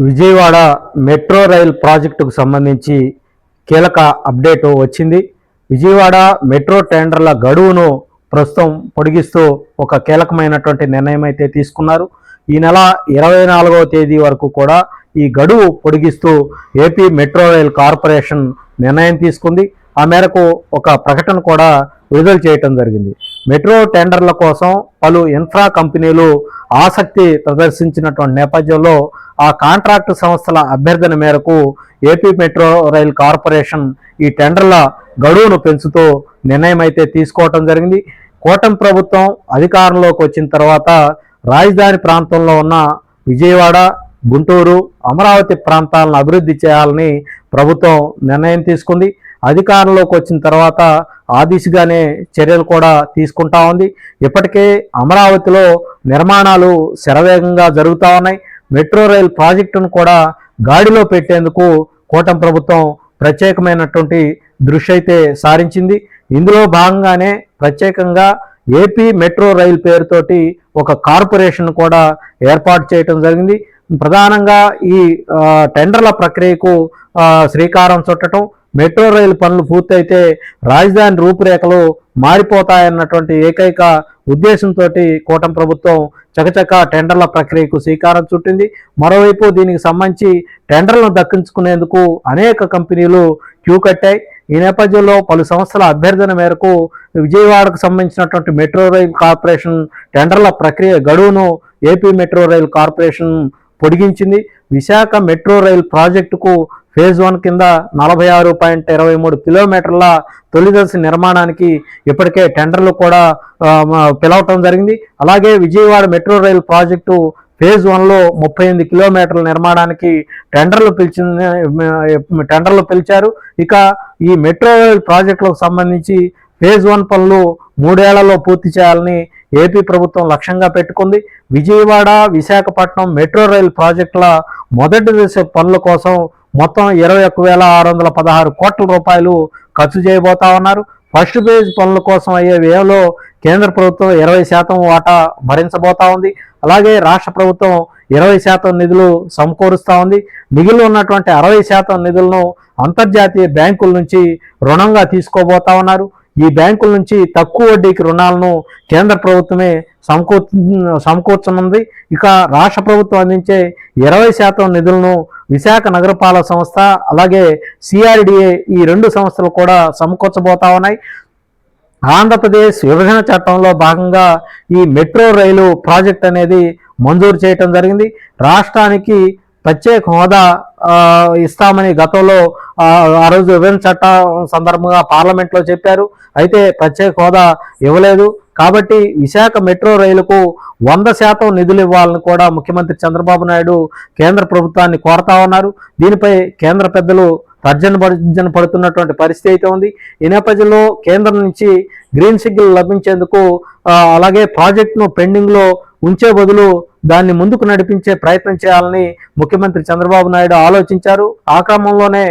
Vijayawada metro rail ప్రాజెక్టుకు సంబంధించి కీలక అప్డేట్ వచ్చింది. విజయవాడ మెట్రో టెండర్ల గడువును ప్రస్తుతం పొడిగిస్తూ ఒక కీలకమైనటువంటి నిర్ణయం అయితే తీసుకున్నారు. ఈ నెల 24వ తేదీ వరకు కూడా ఈ గడువు పొడిగిస్తూ ఏపీ మెట్రో రైల్ కార్పొరేషన్ నిర్ణయం తీసుకుంది. ఆ మేరకు ఒక ప్రకటన కూడా విడుదల చేయటం జరిగింది. మెట్రో టెండర్ల కోసం పలు ఇన్ఫ్రా కంపెనీలు ఆసక్తి ప్రదర్శించినటువంటి నేపథ్యంలో ఆ కాంట్రాక్టు సంస్థల అభ్యర్థన మేరకు ఏపీ మెట్రో రైల్ కార్పొరేషన్ ఈ టెండర్ల గడువును పెంచుతూ నిర్ణయం అయితే తీసుకోవటం జరిగింది. కూటమి ప్రభుత్వం అధికారంలోకి వచ్చిన తర్వాత రాజధాని ప్రాంతంలో ఉన్న విజయవాడ, గుంటూరు, అమరావతి ప్రాంతాలను అభివృద్ధి చేయాలని ప్రభుత్వం నిర్ణయం తీసుకుంది. అధికారంలోకి వచ్చిన తర్వాత ఆ దిశగానే చర్యలు కూడా తీసుకుంటా ఉంది. ఇప్పటికే అమరావతిలో నిర్మాణాలు శరవేగంగా జరుగుతూ ఉన్నాయి. మెట్రో రైల్ ప్రాజెక్టును కూడా గాడిలో పెట్టేందుకు కూటమి ప్రభుత్వం ప్రత్యేకమైనటువంటి దృష్టి అయితే సారించింది. ఇందులో భాగంగానే ప్రత్యేకంగా ఏపీ మెట్రో రైల్ పేరుతోటి ఒక కార్పొరేషన్ కూడా ఏర్పాటు చేయడం జరిగింది. ప్రధానంగా ఈ టెండర్ల ప్రక్రియకు శ్రీకారం చుట్టడం, మెట్రో రైలు పనులు పూర్తయితే రాజధాని రూపురేఖలు మారిపోతాయన్నటువంటి ఏకైక ఉద్దేశంతో కూటమి ప్రభుత్వం చకచక టెండర్ల ప్రక్రియకు శ్రీకారం చుట్టింది. మరోవైపు దీనికి సంబంధించి టెండర్లను దక్కించుకునేందుకు అనేక కంపెనీలు క్యూ కట్టాయి. ఈ నేపథ్యంలో పలు సంస్థల అభ్యర్థన మేరకు విజయవాడకు సంబంధించినటువంటి మెట్రో రైల్ కార్పొరేషన్ టెండర్ల ప్రక్రియ గడువును ఏపీ మెట్రో రైల్ కార్పొరేషన్ పొడిగించింది. విశాఖ మెట్రో రైల్ ప్రాజెక్టుకు ఫేజ్ 1 కింద 46.23 కిలోమీటర్ల తొలిదశ నిర్మాణానికి ఇప్పటికే టెండర్లు కూడా పిలవటం జరిగింది. అలాగే Vijayawada metro rail project phase 1లో 38 కిలోమీటర్ల నిర్మాణానికి టెండర్లు పిలిచారు. ఇక ఈ మెట్రో రైల్ ప్రాజెక్టులకు సంబంధించి ఫేజ్ 1 పనులు 3 ఏళ్లలో పూర్తి చేయాలని ఏపీ ప్రభుత్వం లక్ష్యంగా పెట్టుకుంది. విజయవాడ, విశాఖపట్నం మెట్రో రైల్ ప్రాజెక్టుల మొదటి దశ పనుల కోసం మొత్తం 21,616 కోట్ల రూపాయలు ఖర్చు చేయబోతా ఉన్నారు. ఫస్ట్ ఫేజ్ పనుల కోసం అయ్యే వ్యయంలో కేంద్ర ప్రభుత్వం 20% వాటా భరించబోతా ఉంది. అలాగే రాష్ట్ర ప్రభుత్వం 20% నిధులు సమకూరుస్తూ ఉంది. మిగిలి ఉన్నటువంటి 60% నిధులను అంతర్జాతీయ బ్యాంకుల నుంచి రుణంగా తీసుకోబోతా ఉన్నారు. ఈ బ్యాంకుల నుంచి తక్కువ వడ్డీకి రుణాలను కేంద్ర ప్రభుత్వమే సమకూర్చనుంది. ఇక రాష్ట్ర ప్రభుత్వం అందించే 20% నిధులను విశాఖ నగరపాలక సంస్థ అలాగే సిఆర్డిఏ ఈ 2 సంస్థలు కూడా సమకూర్చబోతా ఉన్నాయి. ఆంధ్రప్రదేశ్ విభజన చట్టంలో భాగంగా ఈ మెట్రో రైలు ప్రాజెక్ట్ అనేది మంజూరు చేయటం జరిగింది. రాష్ట్రానికి ప్రత్యేక హోదా ఇస్తామని గతంలో ఆ రోజు విభజన చట్టం సందర్భంగా పార్లమెంట్లో చెప్పారు. అయితే ప్రత్యేక హోదా ఇవ్వలేదు. కాబట్టి విశాఖ మెట్రో రైలుకు 100% నిధులు ఇవ్వాలని కూడా ముఖ్యమంత్రి చంద్రబాబు నాయుడు కేంద్ర ప్రభుత్వాన్ని కోరుతా ఉన్నారు. దీనిపై కేంద్ర పెద్దలు తర్జన పడుతున్నటువంటి పరిస్థితి అయితే ఉంది. ఈ నేపథ్యంలో కేంద్రం నుంచి గ్రీన్ సిగ్నల్ లభించేందుకు అలాగే ప్రాజెక్టును పెండింగ్లో ఉంచే బదులు దాన్ని ముందుకు నడిపించే ప్రయత్నం చేయాలని ముఖ్యమంత్రి చంద్రబాబు నాయుడు ఆలోచించారు. ఆ క్రమంలోనే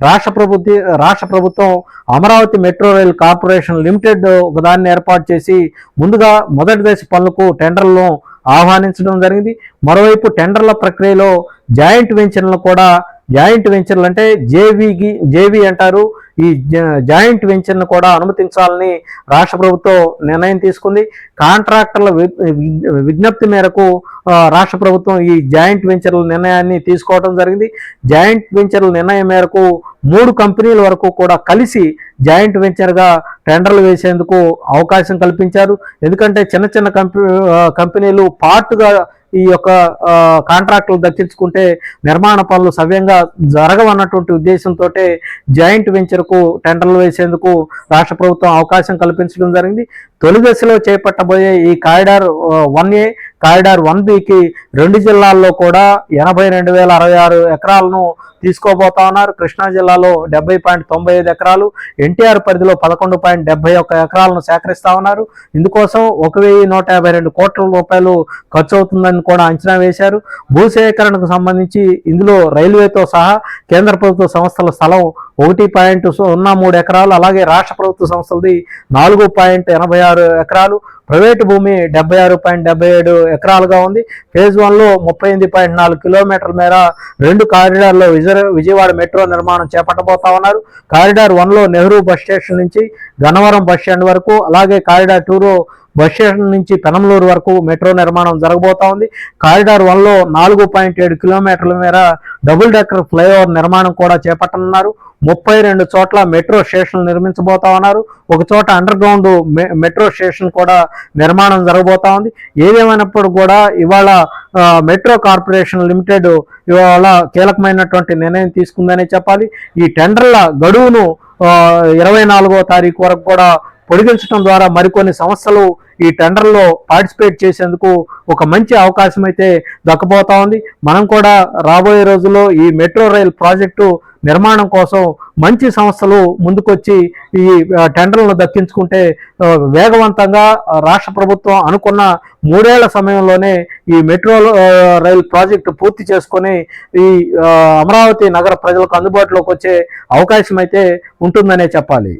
రాష్ట్ర ప్రభుత్వం Amaravati metro rail corporation limited ఒకదాన్ని ఏర్పాటు చేసి ముందుగా మొదటి దశ పనులకు టెండర్లను ఆహ్వానించడం జరిగింది. మరోవైపు టెండర్ల ప్రక్రియలో జాయింట్ వెంచర్లు అంటే జేవీ అంటారు. ఈ జాయింట్ వెంచర్ను కూడా అనుమతించాలని రాష్ట్ర ప్రభుత్వం నిర్ణయం తీసుకుంది. కాంట్రాక్టర్ల విజ్ఞప్తి మేరకు రాష్ట్ర ప్రభుత్వం ఈ జాయింట్ వెంచర్ల నిర్ణయాన్ని తీసుకోవడం జరిగింది. జాయింట్ వెంచర్ల నిర్ణయం మేరకు 3 కంపెనీల వరకు కూడా కలిసి జాయింట్ వెంచర్గా టెండర్లు వేసేందుకు అవకాశం కల్పించారు. ఎందుకంటే చిన్న కంపెనీలు పార్ట్గా ఈ యొక్క కాంట్రాక్టులు దక్కించుకుంటే నిర్మాణ పనులు సవ్యంగా జరగవన్నటువంటి ఉద్దేశంతో జాయింట్ వెంచర్కు టెండర్లు వేసేందుకు రాష్ట్ర ప్రభుత్వం అవకాశం కల్పించడం జరిగింది. తొలి దశలో చేపట్టబోయే ఈ కారిడార్ 1A, కారిడార్ 1Bకి 2 జిల్లాల్లో కూడా 82,066 ఎకరాలను తీసుకోబోతా ఉన్నారు. కృష్ణా జిల్లాలో 70.95 ఎకరాలు, ఎన్టీఆర్ పరిధిలో 11.71 ఎకరాలను సేకరిస్తా ఉన్నారు. ఇందుకోసం 1,152 కోట్ల రూపాయలు ఖర్చు అవుతుందని కూడా అంచనా వేశారు. భూసేకరణకు సంబంధించి ఇందులో రైల్వేతో సహా కేంద్ర ప్రభుత్వ సంస్థల స్థలం 1.03 ఎకరాలు, అలాగే రాష్ట్ర ప్రభుత్వ సంస్థలది 4.86 ఎకరాలు, ప్రైవేటు భూమి 76.77 ఎకరాలుగా ఉంది. ఫేజ్ 1లో 38.4 కిలోమీటర్ల మేర 2 కారిడార్లో విజయవాడ మెట్రో నిర్మాణం చేపట్టబోతా ఉన్నారు. కారిడార్ 1లో నెహ్రూ బస్ స్టేషన్ నుంచి గన్నవరం బస్ స్టాండ్ వరకు, అలాగే కారిడార్ 2లో బస్ స్టేషన్ నుంచి పెనంలూరు వరకు మెట్రో నిర్మాణం జరగబోతా ఉంది. కారిడార్ 1లో 4.7 కిలోమీటర్ల మేర డబుల్ డెక్కర్ ఫ్లైఓవర్ నిర్మాణం కూడా చేపట్టనున్నారు. 32 చోట్ల మెట్రో స్టేషన్లు నిర్మించబోతా ఉన్నారు. ఒక చోట అండర్ గ్రౌండ్ మెట్రో స్టేషన్ కూడా నిర్మాణం జరగబోతా ఉంది. ఏదేమైనప్పుడు కూడా ఇవాళ మెట్రో కార్పొరేషన్ లిమిటెడ్ ఇవాళ కీలకమైనటువంటి నిర్ణయం తీసుకుందని చెప్పాలి. ఈ టెండర్ల గడువును 24వ తారీఖు వరకు కూడా పొడిగించడం ద్వారా మరికొన్ని సంస్థలు ఈ టెండర్లో పార్టిసిపేట్ చేసేందుకు ఒక మంచి అవకాశం అయితే దక్కబోతా ఉంది. మనం కూడా రాబోయే రోజుల్లో ఈ మెట్రో రైల్ ప్రాజెక్టు నిర్మాణం కోసం మంచి సంస్థలు ముందుకొచ్చి ఈ టెండర్లను దక్కించుకుంటే వేగవంతంగా రాష్ట్ర ప్రభుత్వం అనుకున్న 3 ఏళ్ల సమయంలోనే ఈ మెట్రో రైల్ ప్రాజెక్టు పూర్తి చేసుకొని ఈ అమరావతి నగర ప్రజలకు అందుబాటులోకి వచ్చే అవకాశం అయితే ఉంటుందనే చెప్పాలి.